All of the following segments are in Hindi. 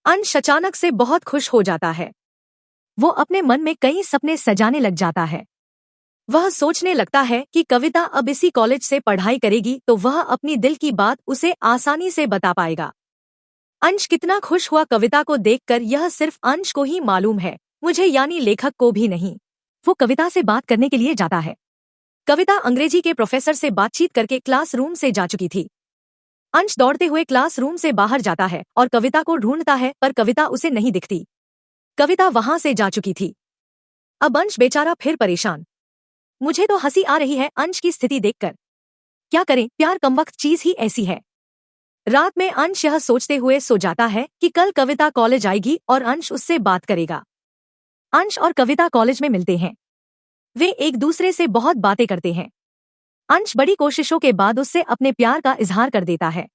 अंश अचानक से बहुत खुश हो जाता है। वो अपने मन में कई सपने सजाने लग जाता है। वह सोचने लगता है कि कविता अब इसी कॉलेज से पढ़ाई करेगी तो वह अपनी दिल की बात उसे आसानी से बता पाएगा। अंश कितना खुश हुआ कविता को देखकर यह सिर्फ अंश को ही मालूम है, मुझे यानी लेखक को भी नहीं। वो कविता से बात करने के लिए जाता है। कविता अंग्रेजी के प्रोफेसर से बातचीत करके क्लासरूम से जा चुकी थी। अंश दौड़ते हुए क्लासरूम से बाहर जाता है और कविता को ढूंढता है पर कविता उसे नहीं दिखती। कविता वहां से जा चुकी थी। अब अंश बेचारा फिर परेशान। मुझे तो हंसी आ रही है अंश की स्थिति देखकर। क्या करें, प्यार कमबख्त चीज ही ऐसी है। रात में अंश यह सोचते हुए सो जाता है कि कल कविता कॉलेज आएगी और अंश उससे बात करेगा। अंश और कविता कॉलेज में मिलते हैं। वे एक दूसरे से बहुत बातें करते हैं। अंश बड़ी कोशिशों के बाद उससे अपने प्यार का इजहार कर देता है।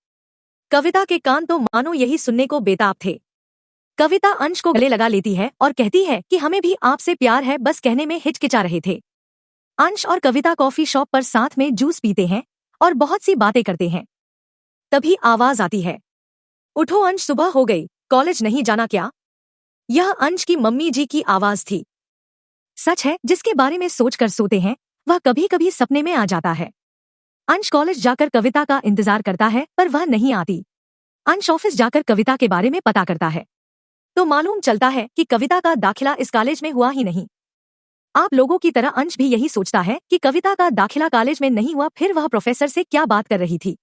कविता के कान तो मानो यही सुनने को बेताब थे। कविता अंश को गले लगा लेती है और कहती है कि हमें भी आपसे प्यार है, बस कहने में हिचकिचा रहे थे। अंश और कविता कॉफी शॉप पर साथ में जूस पीते हैं और बहुत सी बातें करते हैं। तभी आवाज आती है, उठो अंश, सुबह हो गई, कॉलेज नहीं जाना क्या? यह अंश की मम्मी जी की आवाज थी। सच है, जिसके बारे में सोचकर सोते हैं वह कभी कभी सपने में आ जाता है। अंश कॉलेज जाकर कविता का इंतजार करता है पर वह नहीं आती। अंश ऑफिस जाकर कविता के बारे में पता करता है तो मालूम चलता है कि कविता का दाखिला इस कॉलेज में हुआ ही नहीं। आप लोगों की तरह अंश भी यही सोचता है कि कविता का दाखिला कॉलेज में नहीं हुआ, फिर वह प्रोफेसर से क्या बात कर रही थी।